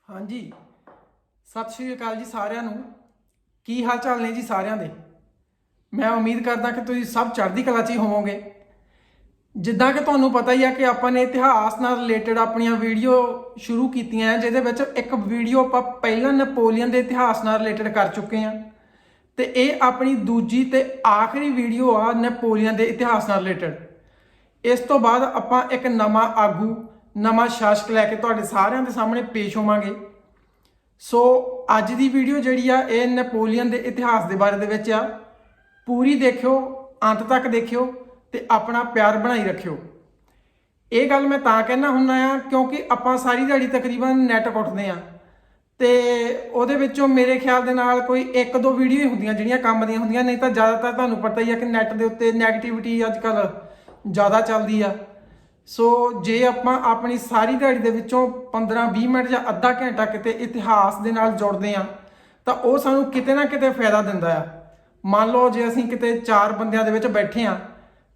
हाँ जी, सत श्री अकाल जी सारिਆਂ ਨੂੰ। ਕੀ ਹਾਲ ਚਾਲ ਨੇ ਜੀ ਸਾਰਿਆਂ ਦੇ। मैं उम्मीद करदा कि तुसीं सब चढ़दी कला 'ਚ ही होवोगे। जिद्दां कि तुहानूं पता ही है कि आपां ने इतिहास नाल रिलेटेड अपनियां वीडियो शुरू कीतियां हैं, जिहदे विच एक वीडियो आपां पहलां नैपोलीਅन के इतिहास नाल रिलेटेड कर चुके हैं ते इह अपनी दूजी ते आखिरी वीडियो आ नैपोलीਅन के इतिहास नाल रिलेटेड। इस तो बाद आपां एक नवां आगू नवां शासक लैके तुहाडे सारिਆਂ ਦੇ सामने पेश होवांगे। सो अज की वीडियो जिहड़ी आ इह नैपोलीਅन के इतिहास के बारे दे विच आ। पूरी देखियो, अंत तक देखियो ते अपना प्यार बनाई रखियो। ये गल मैं तां कहना हुन्ना आ क्योंकि आपां सारी दिहाड़ी तकरीबन नैट कुੱਟਦੇ आ ते ਉਹਦੇ ਵਿੱਚੋਂ मेरे ख्याल ਦੇ ਨਾਲ कोई एक दो वीडियो ही ਹੁੰਦੀਆਂ ਜਿਹੜੀਆਂ ਕੰਮ ਦੀਆਂ ਹੁੰਦੀਆਂ, नहीं तो ज़्यादातर ਤੁਹਾਨੂੰ पता ही है कि नैट ਦੇ ਉੱਤੇ ਨੈਗੇਟਿविटी अजकल ज़्यादा चलती आ। सो जे आपां अपनी सारी दिहाड़ी ਦੇ ਵਿੱਚੋਂ 15-20 मिनट ਜਾਂ ਅੱਧਾ ਘੰਟਾ किते इतिहास ਦੇ ਨਾਲ ਜੁੜਦੇ ਆ ਤਾਂ ਉਹ ਸਾਨੂੰ ਕਿਤੇ ਨਾ ਕਿਤੇ ਫਾਇਦਾ ਦਿੰਦਾ ਆ। मान लो जे असीं किते चार बंदियां दे विच बैठे हाँ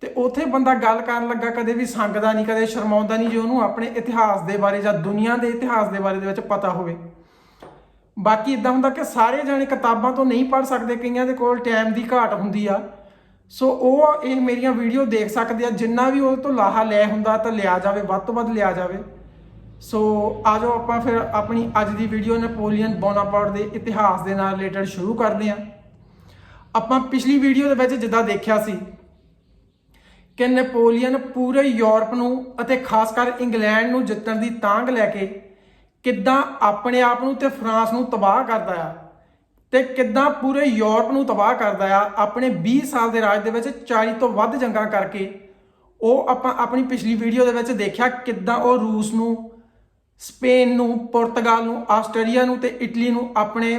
तो उत्थे बंदा गल करन लगा कदे भी संगदा नहीं, कदे शर्माउंदा नहीं, जो उन्होंने अपने इतिहास के बारे या दुनिया के इतिहास के बारे दे विच पता होवे। बाकी इदां हुंदा कि सारे जाने किताबां तो नहीं पढ़ सकते, कईयां दे कोल टाइम की घाट हुंदी आ। सो वो ये मेरियां वीडियो देख सकते हैं, जिन्ना भी उहदे तो लाहा लै हुंदा तां लिया जावे, वध तो वध लिया जावे। सो आ जाओ आपां फिर अपनी अज की वीडियो नैपोलीਅन बोनापार्ट के इतिहास के नाल रिलेटेड शुरू करते हैं। ਆਪਾਂ पिछली वीडियो ਦੇ ਵਿੱਚ ਜਿੱਦਾਂ ਦੇਖਿਆ ਸੀ ਕਿ ਨੈਪੋਲੀਅਨ ਪੂਰੇ ਯੂਰਪ ਨੂੰ ਅਤੇ ਖਾਸ ਕਰ ਇੰਗਲੈਂਡ ਨੂੰ ਜਿੱਤਣ ਦੀ ਤਾਂਘ ਲੈ ਕੇ ਕਿੱਦਾਂ ਆਪਣੇ ਆਪ ਨੂੰ ਤੇ ਫਰਾਂਸ ਨੂੰ ਤਬਾਹ ਕਰਦਾ ਆ ਤੇ ਕਿੱਦਾਂ ਪੂਰੇ ਯੂਰਪ ਨੂੰ ਤਬਾਹ ਕਰਦਾ ਆ। ਆਪਣੇ 20 ਸਾਲ ਦੇ ਰਾਜ ਦੇ ਵਿੱਚ 40 ਤੋਂ ਵੱਧ ਜੰਗਾਂ ਕਰਕੇ ਉਹ ਆਪਾਂ ਆਪਣੀ ਪਿਛਲੀ ਵੀਡੀਓ ਦੇ ਵਿੱਚ ਦੇਖਿਆ ਕਿੱਦਾਂ ਉਹ ਰੂਸ ਨੂੰ, ਸਪੇਨ ਨੂੰ, ਪੁਰਤਗਾਲ ਨੂੰ, ਆਸਟਰੀਆ ਨੂੰ ਤੇ ਇਟਲੀ ਨੂੰ ਆਪਣੇ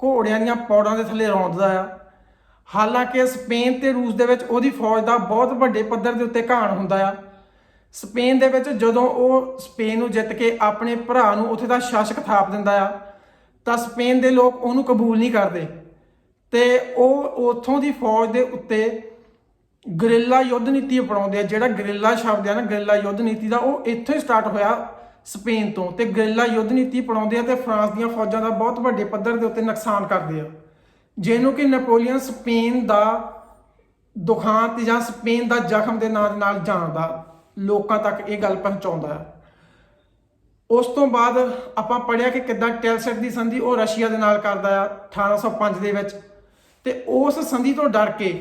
ਘੋੜਿਆਂ ਦੀਆਂ ਪੌੜਾਂ ਦੇ ਥੱਲੇ ਰੌਂਦਦਾ ਆ। हालांकि स्पेन ते रूस दे विच उहदी फौज का बहुत वड्डे पद्धर के उत्ते घाण हुंदा आ। स्पेन दे विच जदों वो स्पेन नूं जित के अपने भरा नूं उत्थे दा शासक थाप दिंदा आ तां स्पेन दे लोग उहनूं कबूल नहीं करते ते वो उत्थों दी फौज दे उत्ते गरिल्ला युद्ध नीति अपनाउंदे आ। जिहड़ा गरिल्ला शब्द है ना, गरिल्ला युद्ध नीति का, वो इत्थों ही स्टार्ट होया स्पेन तो ते गरिल्ला युद्ध नीति अपनाउंदे आ ते फ्रांस दीयां फौजां दा बहुत वड्डे पद्धर के उत्ते नुकसान करदे आ, ਜਿਹਨੂੰ कि नैपोलीਅन स्पेन का दुखांत या स्पेन का जख्म के नाल जानदा, लोगों तक ये गल पहुँचाउंदा है। उस तो बाद आपां पढ़िया कि किद्दां टेलसेट की संधि वो रशिया के नाल करदा आ 1805 दे विच ते उस संधि तो डर के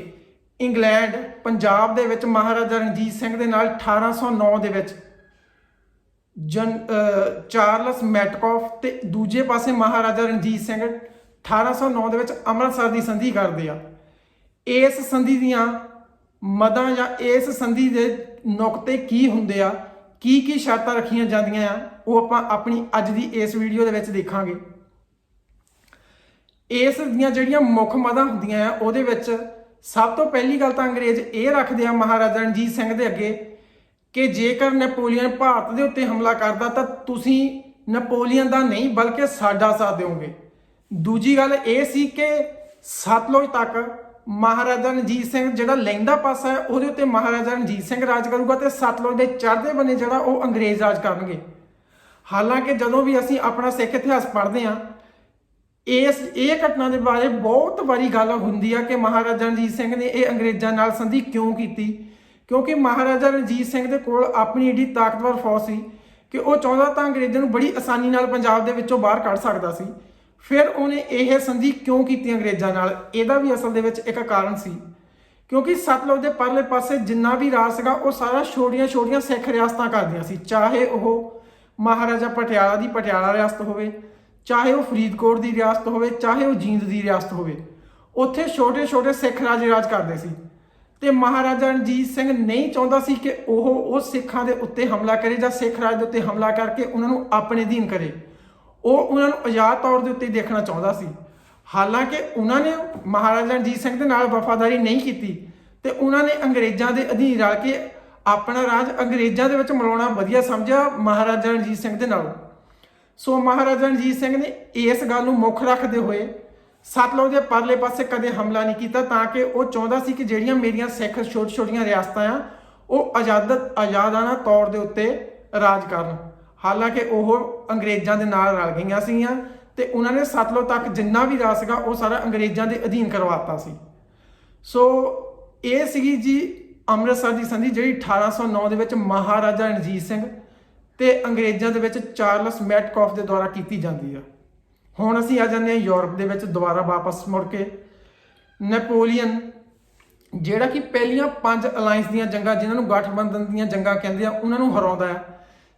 इंग्लैंड पंजाब दे विच महाराजा रणजीत सिंह दे नाल 1809 दे विच चार्लस मैटकॉफ ते दूजे पासे महाराजा रणजीत सिंह 1809 ਦੇ ਵਿੱਚ ਅੰਮ੍ਰਿਤਸਰ ਦੀ ਸੰਧੀ ਕਰਦੇ ਆ। ਇਸ ਸੰਧੀ ਦੀਆਂ ਮਦਾਂ ਜਾਂ ਇਸ ਸੰਧੀ ਦੇ ਨੁਕਤੇ ਕੀ ਹੁੰਦੇ ਆ, ਕੀ ਸ਼ਰਤਾਂ ਰੱਖੀਆਂ ਜਾਂਦੀਆਂ ਆ, ਉਹ ਆਪਾਂ ਆਪਣੀ ਅੱਜ ਦੀ ਇਸ ਵੀਡੀਓ ਦੇ ਵਿੱਚ ਦੇਖਾਂਗੇ। ਇਸ ਦੀਆਂ ਜਿਹੜੀਆਂ ਮੁੱਖ ਮਦਾਂ ਹੁੰਦੀਆਂ ਆ ਉਹਦੇ ਵਿੱਚ ਸਭ ਤੋਂ ਪਹਿਲੀ ਗੱਲ ਤਾਂ ਅੰਗਰੇਜ਼ ਇਹ ਰੱਖਦੇ ਆ ਮਹਾਰਾਜਾ ਰਣਜੀਤ ਸਿੰਘ ਦੇ ਅੱਗੇ ਕਿ ਜੇਕਰ ਨੈਪੋਲੀਅਨ ਭਾਰਤ ਦੇ ਉੱਤੇ ਹਮਲਾ ਕਰਦਾ ਤਾਂ ਤੁਸੀਂ ਨੈਪੋਲੀਅਨ ਦਾ ਨਹੀਂ ਬਲਕਿ ਸਾਡਾ ਸਾਥ ਦਿਓਗੇ। दूजी गल ये सी कि सतलुज तक महाराजा रणजीत सिंह जिहड़ा लहिंदा पासा है उहदे उत्ते महाराजा रणजीत सिंह राज करूगा तो सतलुज के चढ़ते बने जिहड़ा वो अंग्रेज राज करनगे। हालांकि जदों भी असीं अपना सिख इतिहास पढ़ते हैं ये घटना के बारे बहुत बारी गल हुंदी है कि महाराजा रणजीत सिंह ने ये अंग्रेज़ों नाल संधि क्यों की, क्योंकि महाराजा रणजीत सिंह दे कोल अपनी एडी ताकतवर फौज सी कि वो चाहुंदा तां अंग्रेज़ों नूं बड़ी आसानी नाल पंजाब दे विचों बाहर कढ सकदा सी। फिर उन्हें यह संधि क्यों की अंग्रेज़ों नाल, इहदा भी असल दे विच एक कारण सी क्योंकि सतलुज के परले पासे जिन्ना भी राज सीगा वो सारा छोटियां छोटियां सिख रियासतां करदियां सी, चाहे वो महाराजा पटियाला की पटियाला रियासत होवे, चाहे वो फरीदकोट की रियासत होवे, चाहे वो जींद की रियासत होवे, उत्थे छोटे छोटे सिख राजे राज करते सी। ते महाराजा रणजीत सिंह नहीं चाहुंदा सी कि वो सिखां दे उत्ते हमला करे जां सिख राज दे उत्ते हमला करके उन्हां नूं अपने अधीन करे, वो उन्होंने आज़ाद तौर के उत्ते देखना चाहता सी। हालांकि उन्होंने महाराजा रणजीत सिंह के नाल वफादारी नहीं की तो उन्होंने अंग्रेज़ों के अधीन रल के अपना राज अंग्रेज़ों के मिलाना वधिया समझा महाराजा रणजीत सिंह के नालों। सो महाराजा रणजीत सिंह ने इस गल नूं मुख रखते हुए सतलुज के परले पासे कदे हमला नहीं किया ताकि वो चाहता सी कि जिहड़ियां मेरियां सिख छोटी छोटियां रियासतां आ वो आज़ादाना तौर के उत्ते राज करन। ਹਾਲਾਂਕਿ ਉਹ ਅੰਗਰੇਜ਼ਾਂ ਦੇ ਨਾਲ ਰਲ ਗਈਆਂ ਸੀਗੀਆਂ ਤੇ ਉਹਨਾਂ ਨੇ ਸਤਲੁਜ ਤੱਕ ਜਿੰਨਾ ਵੀ ਰਾਜ ਸੀਗਾ ਉਹ ਸਾਰਾ ਅੰਗਰੇਜ਼ਾਂ ਦੇ ਅਧੀਨ ਕਰਵਾਤਾ ਸੀ। ਸੋ ਇਹ ਸੀਗੀ ਜੀ ਅੰਮ੍ਰਿਤਸਰ ਦੀ ਸੰਧੀ, ਜਿਹੜੀ 1809 ਦੇ ਵਿੱਚ ਮਹਾਰਾਜਾ ਰਣਜੀਤ ਸਿੰਘ ਤੇ ਅੰਗਰੇਜ਼ਾਂ ਦੇ ਵਿੱਚ ਚਾਰਲਸ ਮੈਟਕਾਫ ਦੇ ਦੁਆਰਾ ਕੀਤੀ ਜਾਂਦੀ ਆ। ਹੁਣ ਅਸੀਂ ਆ ਜਾਂਦੇ ਹਾਂ ਯੂਰਪ ਦੇ ਵਿੱਚ ਦੁਬਾਰਾ ਵਾਪਸ ਮੁੜ ਕੇ। ਨੈਪੋਲੀਅਨ ਜਿਹੜਾ ਕਿ ਪਹਿਲੀਆਂ 5 ਅਲਾਇੰਸ ਦੀਆਂ ਜੰਗਾਂ, ਜਿਨ੍ਹਾਂ ਨੂੰ ਗਠਬੰਧਨ ਦੀਆਂ ਜੰਗਾਂ ਕਹਿੰਦੇ ਆ, ਉਹਨਾਂ ਨੂੰ ਹਰਾਉਂਦਾ ਹੈ।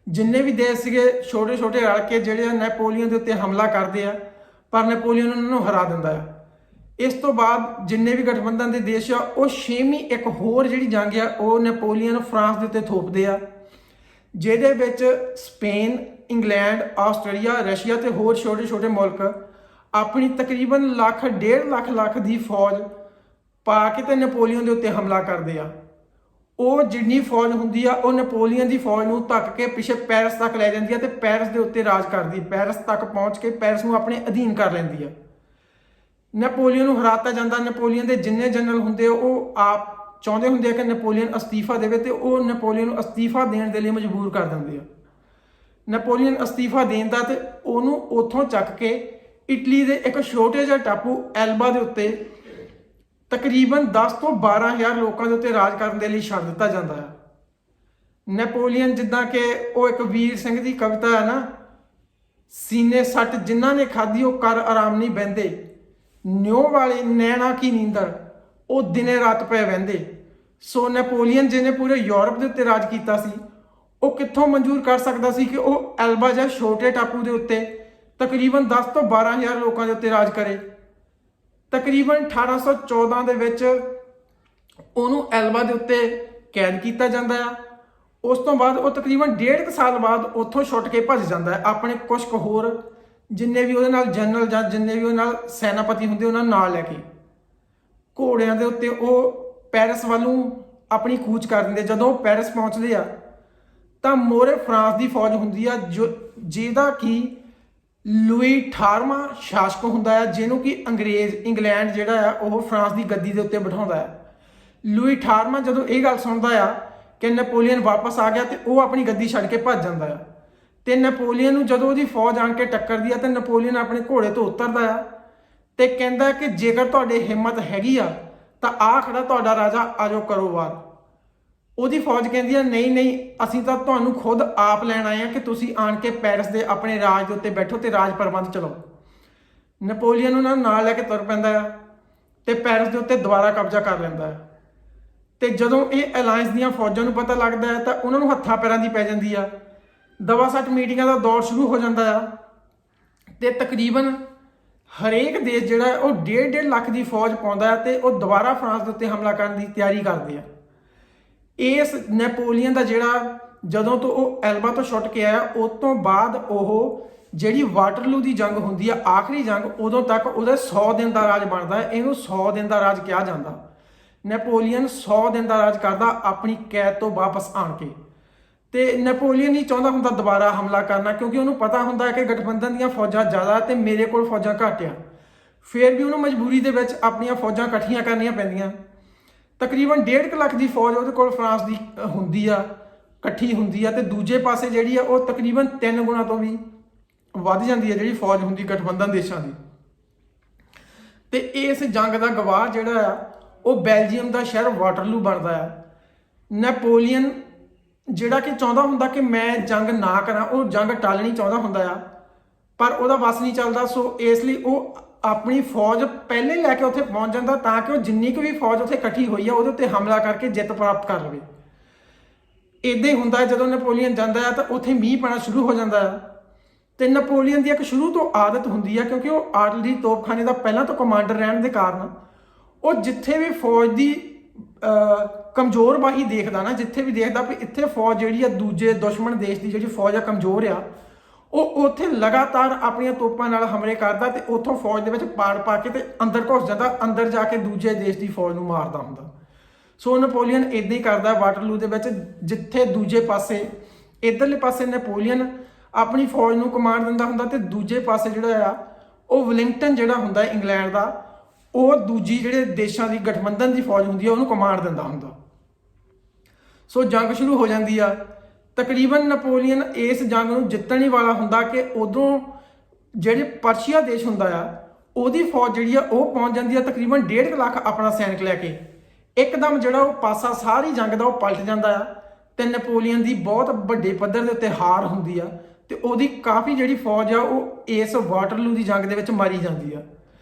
ਜਿੰਨੇ ਵੀ ਦੇਸ਼ ਸੀਗੇ ਛੋਟੇ ਛੋਟੇ ਰਲ ਕੇ ਜਿਹੜੇ ਆ ਨੈਪੋਲੀਅਨ ਦੇ ਉੱਤੇ ਹਮਲਾ ਕਰਦੇ ਆ, ਪਰ ਨੈਪੋਲੀਅਨ ਉਹਨਾਂ ਨੂੰ ਹਰਾ ਦਿੰਦਾ ਆ। ਇਸ ਤੋਂ ਬਾਅਦ ਜਿੰਨੇ ਵੀ ਗਠਬੰਧਨ ਦੇ ਦੇਸ਼ ਆ ਉਹ 6ਵੀਂ ਇੱਕ ਹੋਰ ਜਿਹੜੀ ਜੰਗ ਆ ਉਹ ਨੈਪੋਲੀਅਨ ਫਰਾਂਸ ਦੇ ਉੱਤੇ ਥੋਪਦੇ ਆ, ਜਿਹਦੇ ਵਿੱਚ ਸਪੇਨ, ਇੰਗਲੈਂਡ, ਆਸਟ੍ਰੇਲੀਆ, ਰਸ਼ੀਆ ਤੇ ਹੋਰ ਛੋਟੇ ਛੋਟੇ ਮੁਲਕ ਆਪਣੀ ਤਕਰੀਬਨ 1.5 ਲੱਖ ਦੀ ਫੌਜ ਪਾ ਕੇ ਤੇ ਨੈਪੋਲੀਅਨ ਦੇ ਉੱਤੇ ਹਮਲਾ ਕਰਦੇ ਆ। ਉਹ ਜਿੰਨੀ ਫੌਜ ਹੁੰਦੀ ਆ ਉਹ ਨੈਪੋਲੀਅਨ ਦੀ ਫੌਜ ਨੂੰ ਧੱਕ ਕੇ ਪਿੱਛੇ ਪੈਰਿਸ ਤੱਕ ਲੈ ਜਾਂਦੀ ਆ ਤੇ ਪੈਰਿਸ ਦੇ ਉੱਤੇ ਰਾਜ ਕਰਦੀ, ਪੈਰਿਸ ਤੱਕ ਪਹੁੰਚ ਕੇ ਪੈਰਿਸ ਨੂੰ ਆਪਣੇ ਅਧੀਨ ਕਰ ਲੈਂਦੀ ਆ। ਨੈਪੋਲੀਅਨ ਨੂੰ ਹਰਾਤਾ ਜਾਂਦਾ। ਨੈਪੋਲੀਅਨ ਦੇ ਜਿੰਨੇ ਜਨਰਲ ਹੁੰਦੇ ਉਹ ਆਪ ਚਾਹੁੰਦੇ ਹੁੰਦੇ ਆ ਕਿ ਨੈਪੋਲੀਅਨ ਅਸਤੀਫਾ ਦੇਵੇ ਤੇ ਉਹ ਨੈਪੋਲੀਅਨ ਨੂੰ ਅਸਤੀਫਾ ਦੇਣ ਦੇ ਲਈ ਮਜਬੂਰ ਕਰ ਦਿੰਦੇ ਆ। ਨੈਪੋਲੀਅਨ ਅਸਤੀਫਾ ਦੇਂਦਾ ਤੇ ਉਹਨੂੰ ਉੱਥੋਂ ਚੱਕ ਕੇ ਇਟਲੀ ਦੇ ਇੱਕ ਛੋਟੇ ਜਿਹੇ ਟਾਪੂ ਐਲਬਾ ਦੇ ਉੱਤੇ ਤਕਰੀਬਨ 10 ਤੋਂ 12,000 ਲੋਕਾਂ ਦੇ ਉੱਤੇ ਰਾਜ ਕਰਨ ਦੇ ਲਈ ਛੱਡ ਦਿੱਤਾ ਜਾਂਦਾ ਹੈ। ਨੈਪੋਲੀਅਨ ਜਿੱਦਾਂ ਕਿ ਉਹ ਇੱਕ ਵੀਰ ਸਿੰਘ ਦੀ ਕਵਿਤਾ ਹੈ ਨਾ, ਸੀਨੇ ਸੱਟ ਜਿਨ੍ਹਾਂ ਨੇ ਖਾਧੀ ਉਹ ਕਰ ਆਰਾਮ ਨਹੀਂ ਬਹਿੰਦੇ, ਨਿਉ ਵਾਲੇ ਨੈਣਾ ਕੀ ਨੀਂਦਰ ਉਹ ਦਿਨੇ ਰਾਤ ਪਏ ਵਹਿੰਦੇ। ਸੋ ਨੈਪੋਲੀਅਨ ਜਿਹਨੇ ਪੂਰੇ ਯੂਰਪ ਦੇ ਉੱਤੇ ਰਾਜ ਕੀਤਾ ਸੀ, ਉਹ ਕਿੱਥੋਂ ਮਨਜ਼ੂਰ ਕਰ ਸਕਦਾ ਸੀ ਕਿ ਉਹ ਐਲਬਾ ਜਾਂ ਛੋਟੇ ਟਾਪੂ ਦੇ ਉੱਤੇ ਤਕਰੀਬਨ 10 ਤੋਂ 12,000 ਲੋਕਾਂ ਦੇ ਉੱਤੇ ਰਾਜ ਕਰੇ। ਤਕਰੀਬਨ 1814 ਦੇ ਵਿੱਚ ਉਹਨੂੰ ਐਲਬਾ ਦੇ ਉੱਤੇ ਕੈਦ ਕੀਤਾ ਜਾਂਦਾ ਆ। ਉਸ ਤੋਂ ਬਾਅਦ ਉਹ ਤਕਰੀਬਨ 1.5 ਸਾਲ ਬਾਅਦ ਉੱਥੋਂ ਛੁੱਟ ਕੇ ਭੱਜ ਜਾਂਦਾ ਹੈ, ਆਪਣੇ ਕੁਝ ਕੁ ਹੋਰ ਜਿੰਨੇ ਵੀ ਉਹਦੇ ਨਾਲ ਜਨਰਲ ਜਾਂ ਜਿੰਨੇ ਵੀ ਉਹਦੇ ਨਾਲ ਸੈਨਾਪਤੀ ਹੁੰਦੇ ਉਹਨਾਂ ਨਾਲ ਲੈ ਕੇ ਘੋੜਿਆਂ ਦੇ ਉੱਤੇ ਉਹ ਪੈਰਿਸ ਵੱਲੋਂ ਆਪਣੀ ਕੂਚ ਕਰ ਦਿੰਦੇ। ਜਦੋਂ ਉਹ ਪੈਰਿਸ ਪਹੁੰਚਦੇ ਆ ਤਾਂ ਮੋਹਰੇ ਫਰਾਂਸ ਦੀ ਫੌਜ ਹੁੰਦੀ ਆ, ਜਿਹਦਾ ਕਿ ਲੂਈ 18ਵਾਂ ਸ਼ਾਸਕ ਹੁੰਦਾ ਹੈ, ਜਿਹਨੂੰ ਕਿ ਇੰਗਲੈਂਡ ਜਿਹੜਾ ਆ ਉਹ ਫਰਾਂਸ ਦੀ ਗੱਦੀ ਦੇ ਉੱਤੇ ਬਿਠਾਉਂਦਾ ਹੈ। ਲੂਈ 18ਵਾਂ ਜਦੋਂ ਇਹ ਗੱਲ ਸੁਣਦਾ ਆ ਕਿ ਨੈਪੋਲੀਅਨ ਵਾਪਸ ਆ ਗਿਆ ਤੇ ਉਹ ਆਪਣੀ ਗੱਦੀ ਛੱਡ ਕੇ ਭੱਜ ਜਾਂਦਾ ਆ। ਤੇ ਨੈਪੋਲੀਅਨ ਨੂੰ ਜਦੋਂ ਉਹਦੀ ਫੌਜ ਆਣ ਕੇ ਟੱਕਰਦੀ ਆ ਤੇ ਨੈਪੋਲੀਅਨ ਆਪਣੇ ਘੋੜੇ ਤੋਂ ਉਤਰਦਾ ਆ ਤੇ ਕਹਿੰਦਾ ਕਿ ਜੇਕਰ ਤੁਹਾਡੇ ਹਿੰਮਤ ਹੈਗੀ ਆ ਤਾਂ ਆ ਖੜਾ ਤੁਹਾਡਾ ਰਾਜਾ, ਆਜੋ ਕਰੋ ਵਾਰ। ਉਹਦੀ ਫੌਜ ਕਹਿੰਦੀ ਆ ਨਹੀਂ ਨਹੀਂ, ਅਸੀਂ ਤਾਂ ਤੁਹਾਨੂੰ ਖੁਦ ਆਪ ਲੈਣ ਆਏ ਆ ਕਿ ਤੁਸੀਂ ਆਣ ਕੇ ਪੈਰਿਸ ਦੇ ਆਪਣੇ ਰਾਜ ਦੇ ਉੱਤੇ ਬੈਠੋ ਤੇ ਰਾਜ ਪ੍ਰਬੰਧ ਚਲਾਓ। ਨੈਪੋਲੀਅਨ ਉਹਨਾਂ ਨੂੰ ਨਾਲ ਲੈ ਕੇ ਤੁਰ ਪੈਂਦਾ ਆ ਤੇ ਪੈਰਿਸ ਦੇ ਉੱਤੇ ਦੁਬਾਰਾ ਕਬਜ਼ਾ ਕਰ ਲੈਂਦਾ ਹੈ। ਤੇ ਜਦੋਂ ਇਹ ਅਲਾਇੰਸ ਦੀਆਂ ਫੌਜਾਂ ਨੂੰ ਪਤਾ ਲੱਗਦਾ ਹੈ ਤਾਂ ਉਹਨਾਂ ਨੂੰ ਹੱਥਾਂ ਪੈਰਾਂ ਦੀ ਪੈ ਜਾਂਦੀ ਆ। ਦਵਾ-ਸੱਟ ਮੀਟਿੰਗਾਂ ਦਾ ਦੌਰ ਸ਼ੁਰੂ ਹੋ ਜਾਂਦਾ ਆ ਤੇ ਤਕਰੀਬਨ ਹਰੇਕ ਦੇਸ਼ ਜਿਹੜਾ ਉਹ 1.5 ਲੱਖ ਦੀ ਫੌਜ ਪਾਉਂਦਾ ਤੇ ਉਹ ਦੁਬਾਰਾ ਫਰਾਂਸ ਦੇ ਉੱਤੇ ਹਮਲਾ ਕਰਨ ਦੀ ਤਿਆਰੀ ਕਰਦੇ ਆ। ਇਸ ਨੈਪੋਲੀਅਨ ਦਾ ਜਿਹੜਾ ਜਦੋਂ ਤੋਂ ਉਹ ਐਲਬਾ ਤੋਂ ਛੁੱਟ ਕੇ ਆਇਆ ਉਸ ਤੋਂ ਬਾਅਦ ਉਹ ਜਿਹੜੀ ਵਾਟਰਲੂ ਦੀ ਜੰਗ ਹੁੰਦੀ ਆ, ਆਖਰੀ ਜੰਗ, ਉਦੋਂ ਤੱਕ ਉਹਦਾ 100 ਦਿਨ ਦਾ ਰਾਜ ਬਣਦਾ ਹੈ। ਇਹਨੂੰ 100 ਦਿਨ ਦਾ ਰਾਜ ਕਿਹਾ ਜਾਂਦਾ। ਨੈਪੋਲੀਅਨ 100 ਦਿਨ ਦਾ ਰਾਜ ਕਰਦਾ ਆਪਣੀ ਕੈਦ ਤੋਂ ਵਾਪਸ ਆਣ ਕੇ। ਤੇ ਨੈਪੋਲੀਅਨ ਨਹੀਂ ਚਾਹੁੰਦਾ ਹੁੰਦਾ ਦੁਬਾਰਾ ਹਮਲਾ ਕਰਨਾ, ਕਿਉਂਕਿ ਉਹਨੂੰ ਪਤਾ ਹੁੰਦਾ ਹੈ ਕਿ ਗਠਬੰਧਨ ਦੀਆਂ ਫੌਜਾਂ ਜ਼ਿਆਦਾ ਤੇ ਮੇਰੇ ਕੋਲ ਫੌਜਾਂ ਘੱਟ ਆ। ਫਿਰ ਵੀ ਉਹਨੂੰ ਮਜਬੂਰੀ ਦੇ ਵਿੱਚ ਆਪਣੀਆਂ ਫੌਜਾਂ ਇਕੱਠੀਆਂ ਕਰਨੀਆਂ ਪੈਂਦੀਆਂ। ਤਕਰੀਬਨ 1.5 ਲੱਖ ਦੀ ਫੌਜ ਉਹਦੇ ਕੋਲ ਫਰਾਂਸ ਦੀ ਹੁੰਦੀ ਆ, ਇਕੱਠੀ ਹੁੰਦੀ ਆ, ਤੇ ਦੂਜੇ ਪਾਸੇ ਜਿਹੜੀ ਆ ਉਹ ਤਕਰੀਬਨ 3 ਗੁਣਾ ਤੋਂ ਵੀ ਵੱਧ ਜਾਂਦੀ ਹੈ ਜਿਹੜੀ ਫੌਜ ਹੁੰਦੀ ਗਠਬੰਧਨ ਦੇਸ਼ਾਂ ਦੀ। ਤੇ ਇਸ ਜੰਗ ਦਾ ਗਵਾਹ ਜਿਹੜਾ ਆ ਉਹ ਬੈਲਜੀਅਮ ਦਾ ਸ਼ਹਿਰ ਵਾਟਰਲੂ ਬਣਦਾ ਆ। ਨੈਪੋਲੀਅਨ ਜਿਹੜਾ ਕਿ ਚਾਹੁੰਦਾ ਹੁੰਦਾ ਕਿ ਮੈਂ ਜੰਗ ਨਾ ਕਰਾਂ, ਉਹ ਜੰਗ ਟਾਲਣੀ ਚਾਹੁੰਦਾ ਹੁੰਦਾ ਆ, ਪਰ ਉਹਦਾ ਵੱਸ ਨਹੀਂ ਚੱਲਦਾ। ਸੋ ਇਸ ਲਈ ਉਹ ਆਪਣੀ ਫੌਜ ਪਹਿਲੇ ਲੈ ਕੇ ਉੱਥੇ ਪਹੁੰਚ ਜਾਂਦਾ ਤਾਂ ਕਿ ਉਹ ਜਿੰਨੀ ਕੁ ਵੀ ਫੌਜ ਉੱਥੇ ਇਕੱਠੀ ਹੋਈ ਆ ਉਹਦੇ ਉੱਤੇ ਹਮਲਾ ਕਰਕੇ ਜਿੱਤ ਪ੍ਰਾਪਤ ਕਰ ਲਵੇ। ਇੱਦਾਂ ਹੀ ਹੁੰਦਾ ਜਦੋਂ ਨੈਪੋਲੀਅਨ ਜਾਂਦਾ ਆ ਤਾਂ ਉੱਥੇ ਮੀਂਹ ਪੈਣਾ ਸ਼ੁਰੂ ਹੋ ਜਾਂਦਾ ਆ। ਤੇ ਨੈਪੋਲੀਅਨ ਦੀ ਇੱਕ ਸ਼ੁਰੂ ਤੋਂ ਆਦਤ ਹੁੰਦੀ ਆ, ਕਿਉਂਕਿ ਉਹ ਆਰਟਲਰੀ ਤੋਪਖਾਨੇ ਦਾ ਪਹਿਲਾਂ ਤੋਂ ਕਮਾਂਡਰ ਰਹਿਣ ਦੇ ਕਾਰਨ ਉਹ ਜਿੱਥੇ ਵੀ ਫੌਜ ਦੀ ਕਮਜ਼ੋਰ ਬਾਹੀ ਦੇਖਦਾ ਨਾ, ਜਿੱਥੇ ਵੀ ਦੇਖਦਾ ਵੀ ਇੱਥੇ ਫੌਜ ਜਿਹੜੀ ਆ ਦੂਜੇ ਦੁਸ਼ਮਣ ਦੇਸ਼ ਦੀ ਜਿਹੜੀ ਫੌਜ ਆ ਕਮਜ਼ੋਰ ਆ, ਉਹ ਉੱਥੇ ਲਗਾਤਾਰ ਆਪਣੀਆਂ ਤੋਪਾਂ ਨਾਲ ਹਮਲੇ ਕਰਦਾ ਤੇ ਉੱਥੋਂ ਫੌਜ ਦੇ ਵਿੱਚ ਪਾੜ ਪਾ ਕੇ ਤੇ ਅੰਦਰ ਘੁਸ ਜਾਂਦਾ, ਅੰਦਰ ਜਾ ਕੇ ਦੂਜੇ ਦੇਸ਼ ਦੀ ਫੌਜ ਨੂੰ ਮਾਰਦਾ ਹੁੰਦਾ। ਸੋ ਨੈਪੋਲੀਅਨ ਇੱਦਾਂ ਹੀ ਕਰਦਾ ਵਾਟਰਲੂ ਦੇ ਵਿੱਚ, ਜਿੱਥੇ ਦੂਜੇ ਪਾਸੇ ਇੱਧਰਲੇ ਪਾਸੇ ਨੈਪੋਲੀਅਨ ਆਪਣੀ ਫੌਜ ਨੂੰ ਕਮਾਂਡ ਦਿੰਦਾ ਹੁੰਦਾ ਤੇ ਦੂਜੇ ਪਾਸੇ ਜਿਹੜਾ ਆ ਉਹ ਵੈਲਿੰਗਟਨ ਜਿਹੜਾ ਹੁੰਦਾ ਇੰਗਲੈਂਡ ਦਾ, ਉਹ ਦੂਜੀ ਜਿਹੜੇ ਦੇਸ਼ਾਂ ਦੀ ਗਠਬੰਧਨ ਦੀ ਫੌਜ ਹੁੰਦੀ ਆ ਉਹਨੂੰ ਕਮਾਂਡ ਦਿੰਦਾ ਹੁੰਦਾ। ਸੋ ਜੰਗ ਸ਼ੁਰੂ ਹੋ ਜਾਂਦੀ ਆ ਤਕਰੀਬਨ ਨੈਪੋਲੀਅਨ ਇਸ ਜੰਗ ਨੂੰ ਜਿੱਤਣ ਹੀ ਵਾਲਾ ਹੁੰਦਾ ਕਿ ਉਦੋਂ ਜਿਹੜੇ ਪਰਸ਼ੀਆ ਦੇਸ਼ ਹੁੰਦਾ ਆ ਉਹਦੀ ਫੌਜ ਜਿਹੜੀ ਆ ਉਹ ਪਹੁੰਚ ਜਾਂਦੀ ਆ ਤਕਰੀਬਨ 1.5 ਲੱਖ ਆਪਣਾ ਸੈਨਿਕ ਲੈ ਕੇ। ਇੱਕਦਮ ਜਿਹੜਾ ਉਹ ਪਾਸਾ ਸਾਰੀ ਜੰਗ ਦਾ ਉਹ ਪਲਟ ਜਾਂਦਾ ਆ ਤੇ ਨੈਪੋਲੀਅਨ ਦੀ ਬਹੁਤ ਵੱਡੇ ਪੱਧਰ ਦੇ ਉੱਤੇ ਹਾਰ ਹੁੰਦੀ ਆ ਤੇ ਉਹਦੀ ਕਾਫੀ ਜਿਹੜੀ ਫੌਜ ਆ ਉਹ ਇਸ ਵਾਟਰਲੂ ਦੀ ਜੰਗ ਦੇ ਵਿੱਚ ਮਾਰੀ ਜਾਂਦੀ ਆ।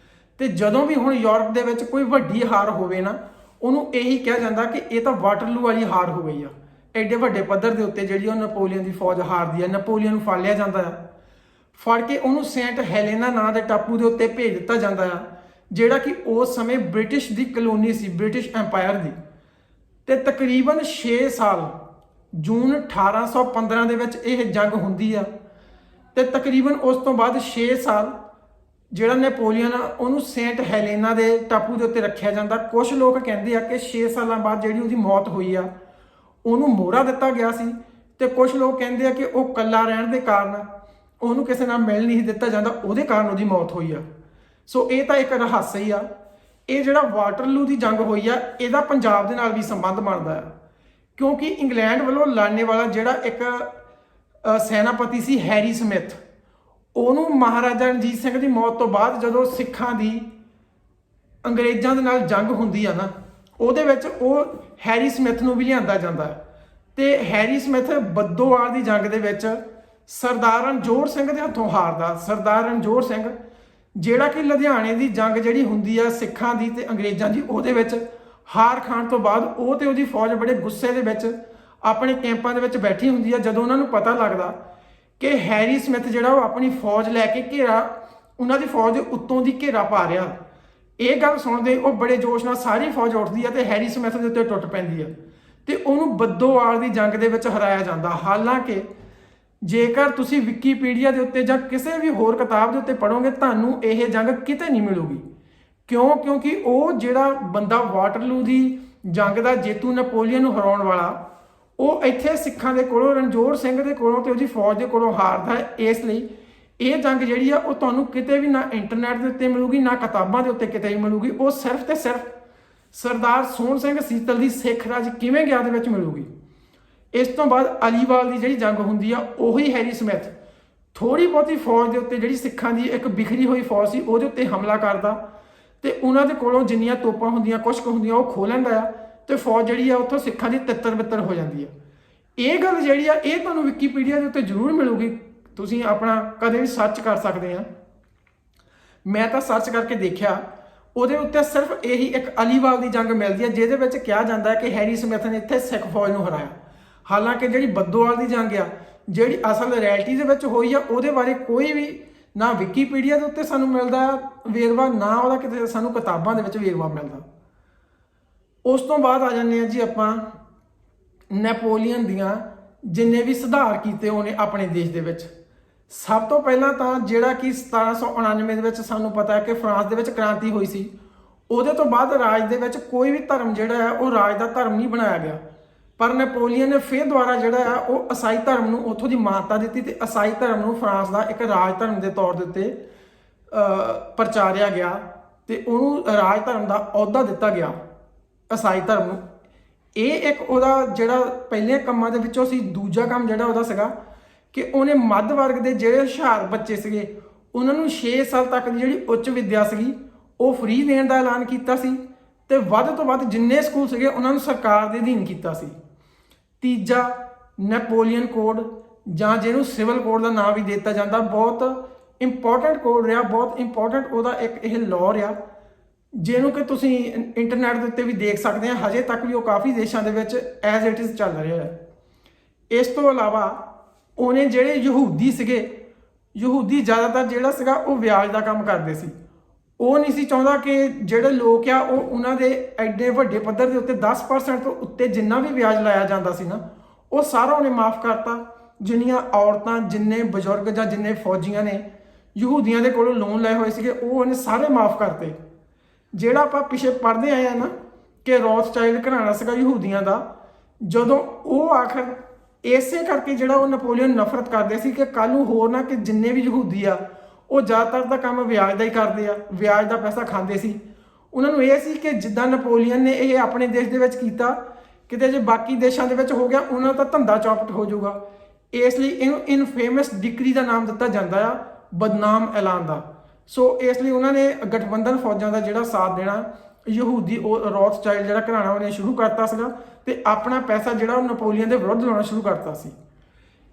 ਤੇ ਜਦੋਂ ਵੀ ਹੁਣ ਯੂਰਪ ਦੇ ਵਿੱਚ ਕੋਈ ਵੱਡੀ ਹਾਰ ਹੋਵੇ ਨਾ, ਉਹਨੂੰ ਇਹੀ ਕਿਹਾ ਜਾਂਦਾ ਕਿ ਇਹ ਤਾਂ ਵਾਟਰਲੂ ਵਾਲੀ ਹਾਰ ਹੋ ਗਈ ਆ। ਐਡੇ ਵੱਡੇ ਪੱਧਰ ਦੇ ਉੱਤੇ ਜਿਹੜੀ ਉਹ ਨੈਪੋਲੀਅਨ ਦੀ ਫੌਜ ਹਾਰਦੀ ਆ। ਨੈਪੋਲੀਅਨ ਨੂੰ ਫੜ ਲਿਆ ਜਾਂਦਾ ਆ, ਫੜ ਕੇ ਉਹਨੂੰ ਸੇਂਟ ਹੈਲੇਨਾ ਨਾਂ ਦੇ ਟਾਪੂ ਦੇ ਉੱਤੇ ਭੇਜ ਦਿੱਤਾ ਜਾਂਦਾ ਆ, ਜਿਹੜਾ ਕਿ ਉਸ ਸਮੇਂ ਬ੍ਰਿਟਿਸ਼ ਦੀ ਕਲੋਨੀ ਸੀ, ਬ੍ਰਿਟਿਸ਼ ਐਮਪਾਇਰ ਦੀ। ਤੇ ਤਕਰੀਬਨ 6 ਸਾਲ ਜੂਨ 1815 ਦੇ ਵਿੱਚ ਇਹ ਜੰਗ ਹੁੰਦੀ ਆ ਤੇ ਤਕਰੀਬਨ ਉਸ ਤੋਂ ਬਾਅਦ 6 ਸਾਲ ਜਿਹੜਾ ਨੈਪੋਲੀਅਨ ਆ ਉਹਨੂੰ ਸੇਂਟ ਹੈਲੇਨਾ ਦੇ ਟਾਪੂ ਦੇ ਉੱਤੇ ਰੱਖਿਆ ਜਾਂਦਾ। ਕੁਝ ਲੋਕ ਕਹਿੰਦੇ ਆ ਕਿ 6 ਸਾਲਾਂ ਬਾਅਦ ਜਿਹੜੀ ਉਹਦੀ ਮੌਤ ਹੋਈ ਆ ਉਹਨੂੰ ਮੋਹਰਾ ਦਿੱਤਾ ਗਿਆ ਸੀ ਤੇ ਕੁਝ ਲੋਕ ਕਹਿੰਦੇ ਆ ਕਿ ਉਹ ਇਕੱਲਾ ਰਹਿਣ ਦੇ ਕਾਰਨ ਉਹਨੂੰ ਕਿਸੇ ਨਾਲ ਮਿਲ ਨਹੀਂ ਦਿੱਤਾ ਜਾਂਦਾ, ਉਹਦੇ ਕਾਰਨ ਉਹਦੀ ਮੌਤ ਹੋਈ ਆ। ਸੋ ਇਹ ਤਾਂ ਇੱਕ ਰਹੱਸ ਹੀ ਆ। ਇਹ ਜਿਹੜਾ ਵਾਟਰਲੂ ਦੀ ਜੰਗ ਹੋਈ ਆ ਇਹਦਾ ਪੰਜਾਬ ਦੇ ਨਾਲ ਵੀ ਸੰਬੰਧ ਬਣਦਾ ਆ, ਕਿਉਂਕਿ ਇੰਗਲੈਂਡ ਵੱਲੋਂ ਲੜਨੇ ਵਾਲਾ ਜਿਹੜਾ ਇੱਕ ਸੈਨਾਪਤੀ ਸੀ ਹੈਰੀ ਸਮਿਥ, ਉਹਨੂੰ ਮਹਾਰਾਜਾ ਰਣਜੀਤ ਸਿੰਘ ਦੀ ਮੌਤ ਤੋਂ ਬਾਅਦ ਜਦੋਂ ਸਿੱਖਾਂ ਦੀ ਅੰਗਰੇਜ਼ਾਂ ਦੇ ਨਾਲ ਜੰਗ ਹੁੰਦੀ ਆ ਨਾ, ਉਹਦੇ ਵਿੱਚ ਉਹ ਹੈਰੀ ਸਮਿਥ ਨੂੰ ਵੀ ਲਿਆਂਦਾ ਜਾਂਦਾ ਤੇ ਹੈਰੀ ਸਮਿਥ ਬੱਦੋਵਾਲ ਦੀ ਜੰਗ ਦੇ ਵਿੱਚ ਸਰਦਾਰ ਰਣਜੋਧ ਸਿੰਘ ਦੇ ਹੱਥੋਂ ਹਾਰਦਾ। ਸਰਦਾਰ ਰਣਜੋਧ ਸਿੰਘ ਜਿਹੜਾ ਕਿ ਲੁਧਿਆਣੇ ਦੀ ਜੰਗ ਜਿਹੜੀ ਹੁੰਦੀ ਆ ਸਿੱਖਾਂ ਦੀ ਤੇ ਅੰਗਰੇਜ਼ਾਂ ਦੀ, ਉਹਦੇ ਵਿੱਚ ਹਾਰ ਖਾਣ ਤੋਂ ਬਾਅਦ ਉਹ ਤੇ ਉਹਦੀ ਫੌਜ ਬੜੇ ਗੁੱਸੇ ਦੇ ਵਿੱਚ ਆਪਣੇ ਕੈਂਪਾਂ ਦੇ ਵਿੱਚ ਬੈਠੀ ਹੁੰਦੀ ਆ। ਜਦੋਂ ਉਹਨਾਂ ਨੂੰ ਪਤਾ ਲੱਗਦਾ ਕਿ ਹੈਰੀ ਸਮਿਥ ਜਿਹੜਾ ਉਹ ਆਪਣੀ ਫੌਜ ਲੈ ਕੇ ਉਹਨਾਂ ਦੀ ਫੌਜ ਦੇ ਉੱਤੋਂ ਦੀ ਘੇਰਾ ਪਾ ਰਿਹਾ, ਇਹ ਗੱਲ ਸੁਣਦੇ ਉਹ ਬੜੇ ਜੋਸ਼ ਨਾਲ ਸਾਰੀ ਫੌਜ ਉੱਠਦੀ ਆ ਤੇ ਹੈਰੀ ਸਮਿਥ ਦੇ ਉੱਤੇ ਟੁੱਟ ਪੈਂਦੀ ਆ ਤੇ ਉਹਨੂੰ ਬੱਦੋਵਾਲ ਦੀ ਜੰਗ ਦੇ ਵਿੱਚ ਹਰਾਇਆ ਜਾਂਦਾ। ਹਾਲਾਂਕਿ ਜੇਕਰ ਤੁਸੀਂ ਵਿਕੀਪੀਡੀਆ ਦੇ ਉੱਤੇ ਜਾਂ ਕਿਸੇ ਵੀ ਹੋਰ ਕਿਤਾਬ ਦੇ ਉੱਤੇ ਪੜ੍ਹੋਗੇ ਤੁਹਾਨੂੰ ਇਹ ਜੰਗ ਕਿਤੇ ਨਹੀਂ ਮਿਲੂਗੀ। ਕਿਉਂਕਿ ਉਹ ਜਿਹੜਾ ਬੰਦਾ ਵਾਟਰਲੂ ਦੀ ਜੰਗ ਦਾ ਜੇਤੂ ਨੈਪੋਲੀਅਨ ਨੂੰ ਹਰਾਉਣ ਵਾਲਾ, ਉਹ ਇੱਥੇ ਸਿੱਖਾਂ ਦੇ ਕੋਲੋਂ ਰਣਜੋਧ ਸਿੰਘ ਦੇ ਕੋਲੋਂ ਤੇ ਉਹਦੀ ਫੌਜ ਦੇ ਕੋਲੋਂ ਹਾਰਦਾ ਹੈ। ਇਸ ਲਈ ਇਹ ਜੰਗ ਜਿਹੜੀ ਆ ਉਹ ਤੁਹਾਨੂੰ ਕਿਤੇ ਵੀ ਨਾ ਇੰਟਰਨੈਟ ਦੇ ਉੱਤੇ ਮਿਲੂਗੀ, ਨਾ ਕਿਤਾਬਾਂ ਦੇ ਉੱਤੇ ਕਿਤੇ ਵੀ ਮਿਲੂਗੀ। ਉਹ ਸਿਰਫ ਤੇ ਸਿਰਫ ਸਰਦਾਰ ਸੋਹਣ ਸਿੰਘ ਸੀਤਲ ਦੀ ਸਿੱਖ ਰਾਜ ਕਿਵੇਂ ਗਿਆ ਦੇ ਵਿੱਚ ਮਿਲੂਗੀ। ਇਸ ਤੋਂ ਬਾਅਦ ਅਲੀਵਾਲ ਦੀ ਜਿਹੜੀ ਜੰਗ ਹੁੰਦੀ ਆ, ਉਹੀ ਹੈਰੀ ਸਮਿਥ ਥੋੜੀ ਬਹੁਤੀ ਫੌਜ ਦੇ ਉੱਤੇ ਜਿਹੜੀ ਸਿੱਖਾਂ ਦੀ ਇੱਕ ਬਿਖਰੀ ਹੋਈ ਫੌਜ ਸੀ ਉਹਦੇ ਉੱਤੇ ਹਮਲਾ ਕਰਦਾ ਤੇ ਉਹਨਾਂ ਦੇ ਕੋਲੋਂ ਜਿੰਨੀਆਂ ਤੋਪਾਂ ਹੁੰਦੀਆਂ ਕੁਛ ਕੁ ਹੁੰਦੀਆਂ ਉਹ ਖੋਹ ਲੈਂਦਾ ਆ ਤੇ ਫੌਜ ਜਿਹੜੀ ਆ ਉੱਥੋਂ ਸਿੱਖਾਂ ਦੀ ਤਿੱਤਰ ਬਿੱਤਰ ਹੋ ਜਾਂਦੀ ਆ। ਇਹ ਗੱਲ ਜਿਹੜੀ ਆ ਇਹ ਤੁਹਾਨੂੰ ਵਿਕੀਪੀਡੀਆ ਦੇ ਉੱਤੇ ਜ਼ਰੂਰ ਮਿਲੂਗੀ, ਤੁਸੀਂ ਆਪਣਾ ਕਦੇ ਵੀ ਸਰਚ ਕਰ ਸਕਦੇ ਆ। ਮੈਂ ਤਾਂ ਸਰਚ ਕਰਕੇ ਦੇਖਿਆ, ਉਹਦੇ ਉੱਤੇ ਸਿਰਫ ਇਹੀ ਇੱਕ ਅਲੀਵਾਲ ਦੀ ਜੰਗ ਮਿਲਦੀ ਹੈ ਜਿਹਦੇ ਵਿੱਚ ਕਿਹਾ ਜਾਂਦਾ ਹੈ ਕਿ ਹੈਰੀ ਸਮਿਥ ਨੇ ਇੱਥੇ ਸਿੱਖ ਫੌਜ ਨੂੰ ਹਰਾਇਆ। ਹਾਲਾਂਕਿ ਜਿਹੜੀ ਬੱਦੋਵਾਲ ਦੀ ਜੰਗ ਆ ਜਿਹੜੀ ਅਸਲ ਰਿਐਲਿਟੀ ਦੇ ਵਿੱਚ ਹੋਈ ਆ ਉਹਦੇ ਬਾਰੇ ਕੋਈ ਵੀ ਨਾ ਵਿਕੀਪੀਡੀਆ ਦੇ ਉੱਤੇ ਸਾਨੂੰ ਮਿਲਦਾ ਵੇਰਵਾ, ਨਾ ਉਹਦਾ ਕਿਤੇ ਸਾਨੂੰ ਕਿਤਾਬਾਂ ਦੇ ਵਿੱਚ ਵੇਰਵਾ ਮਿਲਦਾ। ਉਸ ਤੋਂ ਬਾਅਦ ਆ ਜਾਂਦੇ ਆ ਜੀ ਆਪਾਂ ਨੈਪੋਲੀਅਨ ਦੀਆਂ ਜਿੰਨੇ ਵੀ ਸੁਧਾਰ ਕੀਤੇ ਉਹਨੇ ਆਪਣੇ ਦੇਸ਼ ਦੇ ਵਿੱਚ। ਸਭ ਤੋਂ ਪਹਿਲਾਂ ਤਾਂ ਜਿਹੜਾ ਕਿ 1799 ਦੇ ਵਿੱਚ ਸਾਨੂੰ ਪਤਾ ਹੈ ਕਿ ਫਰਾਂਸ ਦੇ ਵਿੱਚ ਕ੍ਰਾਂਤੀ ਹੋਈ ਸੀ, ਉਹਦੇ ਤੋਂ ਬਾਅਦ ਰਾਜ ਦੇ ਵਿੱਚ ਕੋਈ ਵੀ ਧਰਮ ਜਿਹੜਾ ਹੈ ਉਹ ਰਾਜ ਦਾ ਧਰਮ ਨਹੀਂ ਬਣਾਇਆ ਗਿਆ, ਪਰ ਨੈਪੋਲੀਅਨ ਨੇ ਫਿਰ ਦੁਬਾਰਾ ਜਿਹੜਾ ਆ ਉਹ ਈਸਾਈ ਧਰਮ ਨੂੰ ਉੱਥੋਂ ਦੀ ਮਾਨਤਾ ਦਿੱਤੀ ਤੇ ਈਸਾਈ ਧਰਮ ਨੂੰ ਫਰਾਂਸ ਦਾ ਇੱਕ ਰਾਜ ਧਰਮ ਦੇ ਤੌਰ ਦੇ ਉੱਤੇ ਪ੍ਰਚਾਰਿਆ ਗਿਆ ਤੇ ਉਹਨੂੰ ਰਾਜ ਧਰਮ ਦਾ ਅਹੁਦਾ ਦਿੱਤਾ ਗਿਆ ਈਸਾਈ ਧਰਮ ਨੂੰ। ਇਹ ਇੱਕ ਉਹਦਾ ਜਿਹੜਾ ਪਹਿਲੇ ਕੰਮਾਂ ਦੇ ਵਿੱਚੋਂ ਸੀ। ਦੂਜਾ ਕੰਮ ਜਿਹੜਾ ਉਹਦਾ ਸੀਗਾ ਕਿ ਉਹਨੇ ਮੱਧ ਵਰਗ ਦੇ ਜਿਹੜੇ ਹੁਸ਼ਿਆਰ ਬੱਚੇ ਸੀਗੇ ਉਹਨਾਂ ਨੂੰ 6 ਸਾਲ ਤੱਕ ਦੀ ਜਿਹੜੀ ਉੱਚ ਵਿੱਦਿਆ ਸੀਗੀ ਉਹ ਫ੍ਰੀ ਦੇਣ ਦਾ ਐਲਾਨ ਕੀਤਾ ਸੀ ਤੇ ਵੱਧ ਤੋਂ ਵੱਧ ਜਿੰਨੇ ਸਕੂਲ ਸੀਗੇ ਉਹਨਾਂ ਨੂੰ ਸਰਕਾਰ ਦੇ ਅਧੀਨ ਕੀਤਾ ਸੀ। ਤੀਜਾ ਨੈਪੋਲੀਅਨ ਕੋਡ ਜਾਂ ਜਿਹਨੂੰ ਸਿਵਲ ਕੋਡ ਦਾ ਨਾਮ ਵੀ ਦਿੱਤਾ ਜਾਂਦਾ, ਬਹੁਤ ਇੰਪੋਰਟੈਂਟ ਕੋਡ ਰਿਹਾ, ਬਹੁਤ ਇੰਪੋਰਟੈਂਟ ਉਹਦਾ ਇੱਕ ਇਹ ਲਾਅ ਰਿਹਾ ਜਿਹਨੂੰ ਕਿ ਤੁਸੀਂ ਇੰਟਰਨੈਟ ਦੇ ਉੱਤੇ ਵੀ ਦੇਖ ਸਕਦੇ ਆ। ਹਜੇ ਤੱਕ ਵੀ ਉਹ ਕਾਫੀ ਦੇਸ਼ਾਂ ਦੇ ਵਿੱਚ ਐਜ਼ ਇਟ ਇਜ਼ ਚੱਲ ਰਿਹਾ ਹੈ। ਇਸ ਤੋਂ ਇਲਾਵਾ ਉਹਨੇ ਜਿਹੜੇ ਯਹੂਦੀ ਸੀਗੇ, ਯਹੂਦੀ ਜ਼ਿਆਦਾਤਰ ਜਿਹੜਾ ਸੀਗਾ ਉਹ ਵਿਆਜ ਦਾ ਕੰਮ ਕਰਦੇ ਸੀ। ਉਹ ਨਹੀਂ ਸੀ ਚਾਹੁੰਦਾ ਕਿ ਜਿਹੜੇ ਲੋਕ ਆ ਉਹ ਉਹਨਾਂ ਦੇ ਐਡੇ ਵੱਡੇ ਪੱਧਰ ਦੇ ਉੱਤੇ 10% ਤੋਂ ਉੱਤੇ ਜਿੰਨਾ ਵੀ ਵਿਆਜ ਲਾਇਆ ਜਾਂਦਾ ਸੀ ਨਾ ਉਹ ਸਾਰਾ ਉਹਨੇ ਮਾਫ ਕਰਤਾ। ਜਿੰਨੀਆਂ ਔਰਤਾਂ, ਜਿੰਨੇ ਬਜ਼ੁਰਗ ਜਾਂ ਜਿੰਨੇ ਫੌਜੀਆਂ ਨੇ ਯਹੂਦੀਆਂ ਦੇ ਕੋਲੋਂ ਲੋਨ ਲਏ ਹੋਏ ਸੀਗੇ ਉਹ ਉਹਨੇ ਸਾਰੇ ਮਾਫ ਕਰਤੇ। ਜਿਹੜਾ ਆਪਾਂ ਪਿੱਛੇ ਪੜ੍ਹਦੇ ਆਏ ਆ ਨਾ ਕਿ ਰੌਥਚਾਈਲਡ ਘਰਾਣਾ ਸੀਗਾ ਯਹੂਦੀਆਂ ਦਾ, ਜਦੋਂ ਉਹ ਆਖਰ ਇਸੇ ਕਰਕੇ ਜਿਹੜਾ ਉਹ ਨੈਪੋਲੀਅਨ ਨਫ਼ਰਤ ਕਰਦੇ ਸੀ ਕਿ ਕੱਲ੍ਹ ਨੂੰ ਹੋਰ ਨਾ ਕਿ ਜਿੰਨੇ ਵੀ ਯਹੂਦੀ ਆ ਉਹ ਜ਼ਿਆਦਾਤਰ ਦਾ ਕੰਮ ਵਿਆਜ ਦਾ ਹੀ ਕਰਦੇ ਆ, ਵਿਆਜ ਦਾ ਪੈਸਾ ਖਾਂਦੇ ਸੀ। ਉਹਨਾਂ ਨੂੰ ਇਹ ਸੀ ਕਿ ਜਿੱਦਾਂ ਨੈਪੋਲੀਅਨ ਨੇ ਇਹ ਆਪਣੇ ਦੇਸ਼ ਦੇ ਵਿੱਚ ਕੀਤਾ ਕਿਤੇ ਜੇ ਬਾਕੀ ਦੇਸ਼ਾਂ ਦੇ ਵਿੱਚ ਹੋ ਗਿਆ ਉਹਨਾਂ ਦਾ ਧੰਦਾ ਚੌਪਟ ਹੋ ਜਾਊਗਾ। ਇਸ ਲਈ ਇਹਨੂੰ ਇਨਫੇਮਸ ਡਿਕਰੀ ਦਾ ਨਾਮ ਦਿੱਤਾ ਜਾਂਦਾ ਆ, ਬਦਨਾਮ ਐਲਾਨ ਦਾ। ਸੋ ਇਸ ਲਈ ਉਹਨਾਂ ਨੇ ਗਠਬੰਧਨ ਫੌਜਾਂ ਦਾ ਜਿਹੜਾ ਸਾਥ ਦੇਣਾ ਯਹੂਦੀ ਰੌਥਸਚਾਈਲਡ ਜਿਹੜਾ ਘਰਾਣਾ ਉਹਨੇ ਸ਼ੁਰੂ ਕਰਤਾ ਸੀਗਾ ਤੇ ਆਪਣਾ ਪੈਸਾ ਜਿਹੜਾ ਉਹ ਨਪੋਲੀਅਨ ਦੇ ਵਿਰੁੱਧ ਲਾਉਣਾ ਸ਼ੁਰੂ ਕਰਤਾ ਸੀ।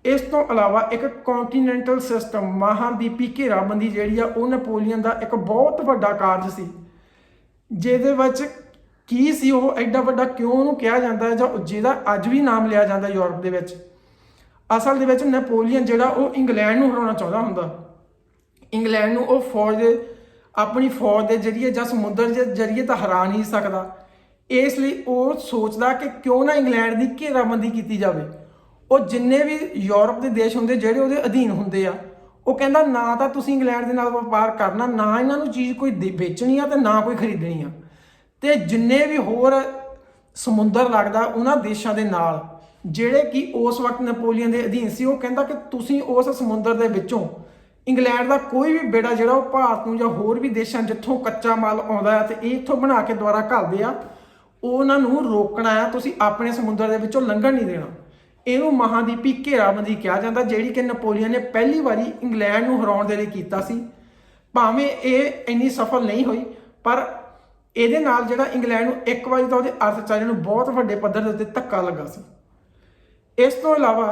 ਇਸ ਤੋਂ ਇਲਾਵਾ ਇੱਕ ਕੰਟੀਨੈਂਟਲ ਸਿਸਟਮ ਮਹਾਦੀਪੀ ਘੇਰਾਬੰਦੀ ਜਿਹੜੀ ਆ ਉਹ ਨਪੋਲੀਅਨ ਦਾ ਇੱਕ ਬਹੁਤ ਵੱਡਾ ਕਾਰਜ ਸੀ, ਜਿਹਦੇ ਵਿੱਚ ਕੀ ਸੀ ਉਹ ਐਡਾ ਵੱਡਾ ਕਿਉਂ ਉਹਨੂੰ ਕਿਹਾ ਜਾਂਦਾ ਹੈ ਜਾਂ ਜਿਹਦਾ ਅੱਜ ਵੀ ਨਾਮ ਲਿਆ ਜਾਂਦਾ ਯੂਰਪ ਦੇ ਵਿੱਚ। ਅਸਲ ਦੇ ਵਿੱਚ ਨੈਪੋਲੀਅਨ ਜਿਹੜਾ ਉਹ ਇੰਗਲੈਂਡ ਨੂੰ ਹਰਾਉਣਾ ਚਾਹੁੰਦਾ ਹੁੰਦਾ। ਇੰਗਲੈਂਡ ਨੂੰ ਉਹ ਆਪਣੀ ਫੌਜ ਦੇ ਜ਼ਰੀਏ ਜਾਂ ਸਮੁੰਦਰ ਦੇ ਜ਼ਰੀਏ ਤਾਂ ਹਰਾ ਨਹੀਂ ਸਕਦਾ। ਇਸ ਲਈ ਉਹ ਸੋਚਦਾ ਕਿ ਕਿਉਂ ਨਾ ਇੰਗਲੈਂਡ ਦੀ ਘੇਰਾਬੰਦੀ ਕੀਤੀ ਜਾਵੇ। ਉਹ ਜਿੰਨੇ ਵੀ ਯੂਰਪ ਦੇ ਦੇਸ਼ ਹੁੰਦੇ ਜਿਹੜੇ ਉਹਦੇ ਅਧੀਨ ਹੁੰਦੇ ਆ, ਉਹ ਕਹਿੰਦਾ ਨਾ ਤਾਂ ਤੁਸੀਂ ਇੰਗਲੈਂਡ ਦੇ ਨਾਲ ਵਪਾਰ ਕਰਨਾ, ਨਾ ਇਹਨਾਂ ਨੂੰ ਚੀਜ਼ ਕੋਈ ਵੇਚਣੀ ਆ ਤੇ ਨਾ ਕੋਈ ਖਰੀਦਣੀ ਆ। ਤੇ ਜਿੰਨੇ ਵੀ ਹੋਰ ਸਮੁੰਦਰ ਲੱਗਦਾ ਉਹਨਾਂ ਦੇਸ਼ਾਂ ਦੇ ਨਾਲ ਜਿਹੜੇ ਕਿ ਉਸ ਵਕਤ ਨੈਪੋਲੀਅਨ ਦੇ ਅਧੀਨ ਸੀ, ਉਹ ਕਹਿੰਦਾ ਕਿ ਤੁਸੀਂ ਉਸ ਸਮੁੰਦਰ ਦੇ ਵਿੱਚੋਂ ਇੰਗਲੈਂਡ ਦਾ ਕੋਈ ਵੀ ਬੇੜਾ ਜਿਹੜਾ ਉਹ ਭਾਰਤ ਨੂੰ ਜਾਂ ਹੋਰ ਵੀ ਦੇਸ਼ਾਂ ਜਿੱਥੋਂ ਕੱਚਾ ਮਾਲ ਆਉਂਦਾ ਆ ਤੇ ਇਹ ਇੱਥੋਂ ਬਣਾ ਕੇ ਦੁਬਾਰਾ ਘੱਲਦੇ ਆ, ਉਹਨਾਂ ਨੂੰ ਰੋਕਣਾ ਆ। ਤੁਸੀਂ ਆਪਣੇ ਸਮੁੰਦਰ ਦੇ ਵਿੱਚੋਂ ਲੰਘਣ ਨਹੀਂ ਦੇਣਾ। ਇਹਨੂੰ ਮਹਾਦੀਪੀ ਘੇਰਾਬੰਦੀ ਕਿਹਾ ਜਾਂਦਾ, ਜਿਹੜੀ ਕਿ ਨੈਪੋਲੀਅਨ ਨੇ ਪਹਿਲੀ ਵਾਰੀ ਇੰਗਲੈਂਡ ਨੂੰ ਹਰਾਉਣ ਦੇ ਲਈ ਕੀਤਾ ਸੀ। ਭਾਵੇਂ ਇਹ ਇੰਨੀ ਸਫਲ ਨਹੀਂ ਹੋਈ, ਪਰ ਇਹਦੇ ਨਾਲ ਜਿਹੜਾ ਇੰਗਲੈਂਡ ਨੂੰ ਇੱਕ ਵਾਰੀ ਤਾਂ ਉਹਦੇ ਅਰਥਚਾਰੇ ਨੂੰ ਬਹੁਤ ਵੱਡੇ ਪੱਧਰ ਦੇ ਉੱਤੇ ਧੱਕਾ ਲੱਗਾ ਸੀ। ਇਸ ਤੋਂ ਇਲਾਵਾ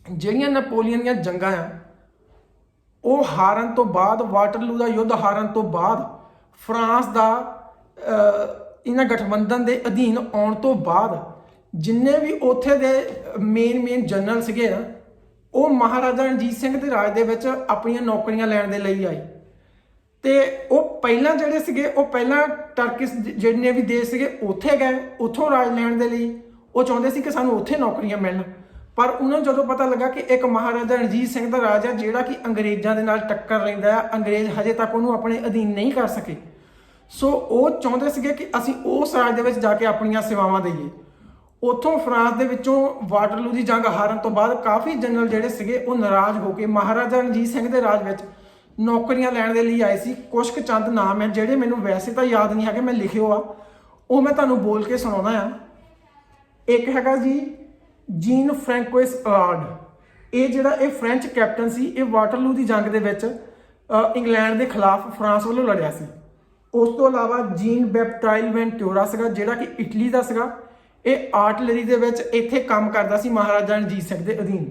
ਜਿਹੜੀਆਂ ਨੈਪੋਲੀਅਨ ਦੀਆਂ ਜੰਗਾਂ ਆ ਉਹ ਹਾਰਨ ਤੋਂ ਬਾਅਦ, ਵਾਟਰਲੂ ਦਾ ਯੁੱਧ ਹਾਰਨ ਤੋਂ ਬਾਅਦ, ਫਰਾਂਸ ਦਾ ਇਹਨਾਂ ਗਠਬੰਧਨ ਦੇ ਅਧੀਨ ਆਉਣ ਤੋਂ ਬਾਅਦ ਜਿੰਨੇ ਵੀ ਉੱਥੇ ਦੇ ਮੇਨ ਜਨਰਲ ਸੀਗੇ ਨਾ, ਉਹ ਮਹਾਰਾਜਾ ਰਣਜੀਤ ਸਿੰਘ ਦੇ ਰਾਜ ਦੇ ਵਿੱਚ ਆਪਣੀਆਂ ਨੌਕਰੀਆਂ ਲੈਣ ਦੇ ਲਈ ਆਏ। ਤੇ ਉਹ ਪਹਿਲਾਂ ਜਿਹੜੇ ਸੀਗੇ ਉਹ ਪਹਿਲਾਂ ਟਰਕਿਸ ਜਿੰਨੇ ਵੀ ਦੇਸ਼ ਸੀਗੇ ਉੱਥੇ ਗਏ, ਉੱਥੋਂ ਰਾਜ ਲੈਣ ਦੇ ਲਈ ਉਹ ਚਾਹੁੰਦੇ ਸੀ ਕਿ ਸਾਨੂੰ ਉੱਥੇ ਨੌਕਰੀਆਂ ਮਿਲਣ। ਪਰ ਉਹਨਾਂ ਨੂੰ ਜਦੋਂ ਪਤਾ ਲੱਗਾ ਕਿ ਇੱਕ ਮਹਾਰਾਜਾ ਰਣਜੀਤ ਸਿੰਘ ਦਾ ਰਾਜ ਹੈ ਜਿਹੜਾ ਕਿ ਅੰਗਰੇਜ਼ਾਂ ਦੇ ਨਾਲ ਟੱਕਰ ਲੈਂਦਾ ਹੈ, ਅੰਗਰੇਜ਼ ਹਜੇ ਤੱਕ ਉਹਨੂੰ ਆਪਣੇ ਅਧੀਨ ਨਹੀਂ ਕਰ ਸਕੇ, ਸੋ ਉਹ ਚਾਹੁੰਦੇ ਸੀਗੇ ਕਿ ਅਸੀਂ ਉਸ ਰਾਜ ਦੇ ਵਿੱਚ ਜਾ ਕੇ ਆਪਣੀਆਂ ਸੇਵਾਵਾਂ ਦੇਈਏ। ਉੱਥੋਂ ਫਰਾਂਸ ਦੇ ਵਿੱਚੋਂ ਵਾਟਰਲੂ ਦੀ ਜੰਗ ਹਾਰਨ ਤੋਂ ਬਾਅਦ ਕਾਫੀ ਜਨਰਲ ਜਿਹੜੇ ਸੀਗੇ ਉਹ ਨਾਰਾਜ਼ ਹੋ ਕੇ ਮਹਾਰਾਜਾ ਰਣਜੀਤ ਸਿੰਘ ਦੇ ਰਾਜ ਵਿੱਚ ਨੌਕਰੀਆਂ ਲੈਣ ਦੇ ਲਈ ਆਏ ਸੀ। ਕੁਛ ਕੁ ਚੰਦ ਨਾਮ ਹੈ ਜਿਹੜੇ ਮੈਨੂੰ ਵੈਸੇ ਤਾਂ ਯਾਦ ਨਹੀਂ ਹੈਗੇ, ਮੈਂ ਲਿਖਿਓ ਆ, ਉਹ ਮੈਂ ਤੁਹਾਨੂੰ ਬੋਲ ਕੇ ਸੁਣਾਉਣਾ ਆ। ਇੱਕ ਹੈਗਾ ਜੀ ਜੀਨ ਫ੍ਰੈਂਕੋਇਸ ਅਲਾਰਡ। ਇਹ ਫ੍ਰੈਂਚ ਕੈਪਟਨ ਸੀ। ਇਹ ਵਾਟਰਲੂ ਦੀ ਜੰਗ ਦੇ ਵਿੱਚ ਇੰਗਲੈਂਡ ਦੇ ਖਿਲਾਫ ਫਰਾਂਸ ਵੱਲੋਂ ਲੜਿਆ ਸੀ। ਉਸ ਤੋਂ ਇਲਾਵਾ ਜੀਨ ਬੈਪਟਾਈਲ ਵੈਂਟਿਊਰਾ ਸੀਗਾ ਜਿਹੜਾ ਕਿ ਇਟਲੀ ਦਾ ਸੀਗਾ। ਇਹ ਆਰਟਲਰੀ ਦੇ ਵਿੱਚ ਇੱਥੇ ਕੰਮ ਕਰਦਾ ਸੀ ਮਹਾਰਾਜਾ ਰਣਜੀਤ ਸਿੰਘ ਦੇ ਅਧੀਨ।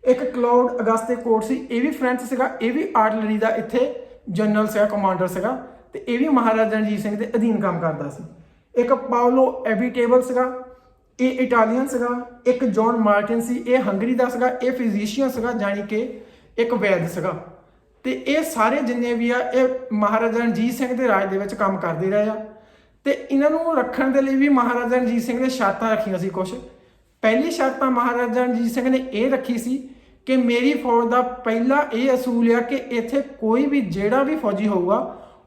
ਇੱਕ ਕਲਾਉਡ ਅਗਸਤੇ ਕੋਰਟ ਸੀ, ਇਹ ਵੀ ਫ੍ਰੈਂਚ ਸੀਗਾ, ਇਹ ਵੀ ਆਰਟਲਰੀ ਦਾ ਇੱਥੇ ਜਨਰਲ ਸੀਗਾ, ਕਮਾਂਡਰ ਸੀਗਾ, ਤੇ ਇਹ ਵੀ ਮਹਾਰਾਜਾ ਰਣਜੀਤ ਸਿੰਘ ਦੇ ਅਧੀਨ ਕੰਮ ਕਰਦਾ ਸੀ। ਇੱਕ ਪਾਓਲੋ ਐਬੀਟੇਬਲ ਸੀਗਾ, ਇਹ ਇਟਾਲੀਅਨ ਸੀਗਾ। ਇੱਕ ਜੌਨ ਮਾਰਟਿਨ ਸੀ, ਇਹ ਹੰਗਰੀ ਦਾ ਸੀਗਾ, ਇਹ ਫਿਜ਼ੀਸ਼ੀਅਨ ਸੀਗਾ, ਜਾਣੀ ਕਿ ਇੱਕ ਵੈਦ ਸੀਗਾ। ਤੇ ਇਹ ਸਾਰੇ ਜਿੰਨੇ ਵੀ ਆ ਇਹ ਮਹਾਰਾਜਾ ਰਣਜੀਤ ਸਿੰਘ ਦੇ ਰਾਜ ਦੇ ਵਿੱਚ ਕੰਮ ਕਰਦੇ ਰਹੇ ਆ। ਤੇ ਇਹਨਾਂ ਨੂੰ ਰੱਖਣ ਦੇ ਲਈ ਵੀ ਮਹਾਰਾਜਾ ਰਣਜੀਤ ਸਿੰਘ ਨੇ ਸ਼ਰਤਾਂ ਰੱਖੀਆਂ ਸੀ ਕੁਛ। ਪਹਿਲੀ ਸ਼ਰਤ ਤਾਂ ਮਹਾਰਾਜਾ ਰਣਜੀਤ ਸਿੰਘ ਨੇ ਇਹ ਰੱਖੀ ਸੀ ਕਿ ਮੇਰੀ ਫੌਜ ਦਾ ਪਹਿਲਾ ਇਹ ਅਸੂਲ ਆ ਕਿ ਇੱਥੇ ਕੋਈ ਵੀ ਜਿਹੜਾ ਵੀ ਫੌਜੀ ਹੋਊਗਾ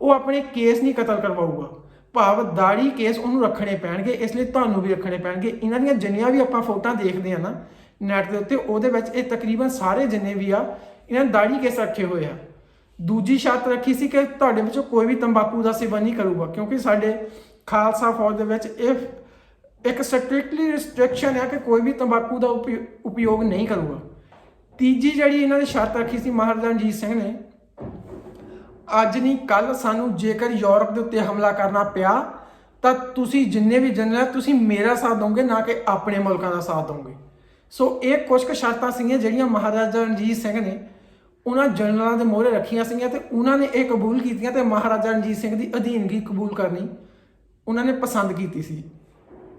ਉਹ ਆਪਣੇ ਕੇਸ ਨਹੀਂ ਕਤਲ ਕਰਵਾਊਗਾ, ਭਾਵ ਦਾੜੀ ਕੇਸ ਉਹਨੂੰ ਰੱਖਣੇ ਪੈਣਗੇ। ਇਸ ਲਈ ਤੁਹਾਨੂੰ ਵੀ ਰੱਖਣੇ ਪੈਣਗੇ। ਇਹਨਾਂ ਦੀਆਂ ਜਿੰਨੀਆਂ ਵੀ ਆਪਾਂ ਫੋਟੋਆਂ ਦੇਖਦੇ ਆ ਨਾ ਨੈਟ ਦੇ ਉੱਤੇ, ਉਹਦੇ ਵਿੱਚ ਇਹ ਤਕਰੀਬਨ ਸਾਰੇ ਜਿੰਨੇ ਵੀ ਆ ਇਹਨਾਂ ਨੇ ਦਾੜੀ ਕੇਸ ਰੱਖੇ ਹੋਏ ਆ। ਦੂਜੀ ਸ਼ਰਤ ਰੱਖੀ ਸੀ ਕਿ ਤੁਹਾਡੇ ਵਿੱਚੋਂ ਕੋਈ ਵੀ ਤੰਬਾਕੂ ਦਾ ਸੇਵਨ ਨਹੀਂ ਕਰੂਗਾ, ਕਿਉਂਕਿ ਸਾਡੇ ਖਾਲਸਾ ਫੌਜ ਦੇ ਵਿੱਚ ਇਹ ਇੱਕ ਸਟ੍ਰਿਕਟਲੀ ਰਿਸਟ੍ਰਿਕਸ਼ਨ ਹੈ ਕਿ ਕੋਈ ਵੀ ਤੰਬਾਕੂ ਦਾ ਉਪਯੋਗ ਨਹੀਂ ਕਰੂਗਾ। ਤੀਜੀ ਜਿਹੜੀ ਇਹਨਾਂ ਨੇ ਸ਼ਰਤ ਰੱਖੀ ਸੀ ਮਹਾਰਾਜਾ ਰਣਜੀਤ ਸਿੰਘ ਨੇ, ਅੱਜ ਨਹੀਂ ਕੱਲ ਸਾਨੂੰ ਜੇਕਰ ਯੂਰਪ ਦੇ ਉੱਤੇ ਹਮਲਾ ਕਰਨਾ ਪਿਆ ਤਾਂ ਤੁਸੀਂ ਜਿੰਨੇ ਵੀ ਜਨਰਲ ਤੁਸੀਂ ਮੇਰਾ ਸਾਥ ਦੋਗੇ, ਨਾ ਕਿ ਆਪਣੇ ਮੁਲਕਾਂ ਦਾ ਸਾਥ ਦੋਗੇ। ਸੋ ਇਹ ਕੁਝ ਕੁ ਸ਼ਰਤਾਂ ਸੀਗੀਆਂ ਜਿਹੜੀਆਂ ਮਹਾਰਾਜਾ ਰਣਜੀਤ ਸਿੰਘ ਨੇ ਉਹਨਾਂ ਜਨਰਲਾਂ ਦੇ ਮੋਹਰੇ ਰੱਖੀਆਂ ਸੀਗੀਆਂ ਤੇ ਉਹਨਾਂ ਨੇ ਇਹ ਕਬੂਲ ਕੀਤੀਆਂ ਤੇ ਮਹਾਰਾਜਾ ਰਣਜੀਤ ਸਿੰਘ ਦੀ ਅਧੀਨਗੀ ਕਬੂਲ ਕਰਨੀ ਉਹਨਾਂ ਨੇ ਪਸੰਦ ਕੀਤੀ ਸੀ।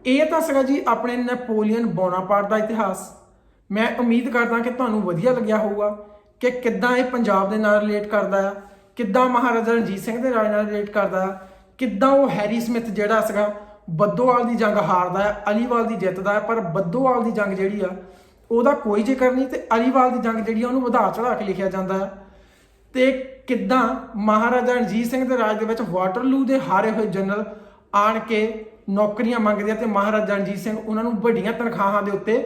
ਇਹ ਤਾਂ ਸੀਗਾ ਜੀ ਆਪਣੇ ਨੈਪੋਲੀਅਨ ਬੋਨਾਪਾਰਟ ਦਾ ਇਤਿਹਾਸ। ਮੈਂ ਉਮੀਦ ਕਰਦਾ ਕਿ ਤੁਹਾਨੂੰ ਵਧੀਆ ਲੱਗਿਆ ਹੋਊਗਾ ਕਿ ਕਿੱਦਾਂ ਇਹ ਪੰਜਾਬ ਦੇ ਨਾਲ ਰਿਲੇਟ ਕਰਦਾ ਆ, ਕਿੱਦਾਂ ਮਹਾਰਾਜਾ ਰਣਜੀਤ ਸਿੰਘ ਦੇ ਰਾਜ ਨਾਲ ਰਿਲੇਟ ਕਰਦਾ ਆ, ਕਿੱਦਾਂ ਉਹ ਹੈਰੀ ਸਮਿਥ ਜਿਹੜਾ ਸੀਗਾ ਬੱਦੋਵਾਲ ਦੀ ਜੰਗ ਹਾਰਦਾ ਹੈ, ਅਲੀਵਾਲ ਦੀ ਜਿੱਤਦਾ ਹੈ, ਪਰ ਬੱਦੋਵਾਲ ਦੀ ਜੰਗ ਜਿਹੜੀ ਆ ਉਹਦਾ ਕੋਈ ਜ਼ਿਕਰ ਨਹੀਂ ਤੇ ਅਲੀਵਾਲ ਦੀ ਜੰਗ ਜਿਹੜੀ ਆ ਉਹਨੂੰ ਵਧਾ ਚੜਾ ਕੇ ਲਿਖਿਆ ਜਾਂਦਾ ਹੈ। ਤੇ ਕਿੱਦਾਂ ਮਹਾਰਾਜਾ ਰਣਜੀਤ ਸਿੰਘ ਦੇ ਰਾਜ ਦੇ ਵਿੱਚ ਵਾਟਰਲੂ ਦੇ ਹਾਰੇ ਹੋਏ ਜਨਰਲ ਆਣ ਕੇ ਨੌਕਰੀਆਂ ਮੰਗਦੇ ਆ ਤੇ ਮਹਾਰਾਜਾ ਰਣਜੀਤ ਸਿੰਘ ਉਹਨਾਂ ਨੂੰ ਵੱਡੀਆਂ ਤਨਖਾਹਾਂ ਦੇ ਉੱਤੇ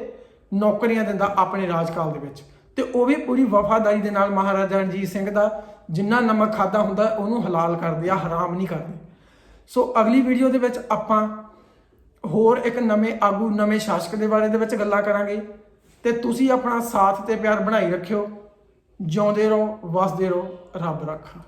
ਨੌਕਰੀਆਂ ਦਿੰਦਾ ਆਪਣੇ ਰਾਜਕਾਲ ਦੇ ਵਿੱਚ, ਤੇ ਉਹ ਵੀ ਪੂਰੀ ਵਫਾਦਾਰੀ ਦੇ ਨਾਲ ਮਹਾਰਾਜਾ ਰਣਜੀਤ ਸਿੰਘ ਦਾ ਜਿੰਨਾ ਨਮਕ ਖਾਦਾ ਹੁੰਦਾ ਉਹਨੂੰ ਹਲਾਲ ਕਰਦੇ ਆ, ਹਰਾਮ ਨਹੀਂ ਕਰਦੇ। ਸੋ ਅਗਲੀ ਵੀਡੀਓ ਦੇ ਵਿੱਚ ਆਪਾਂ ਹੋਰ ਇੱਕ ਨਵੇਂ ਆਗੂ ਨਵੇਂ ਸ਼ਾਸਕ ਦੇ ਬਾਰੇ ਦੇ ਵਿੱਚ ਗੱਲਾਂ ਕਰਾਂਗੇ। ਤੇ ਤੁਸੀਂ ਆਪਣਾ ਸਾਥ ਤੇ ਪਿਆਰ ਬਣਾਈ ਰੱਖਿਓ। ਜਿਉਂਦੇ ਰਹੋ, ਵਸਦੇ ਰਹੋ, ਰੱਬ ਰਾਖਾ।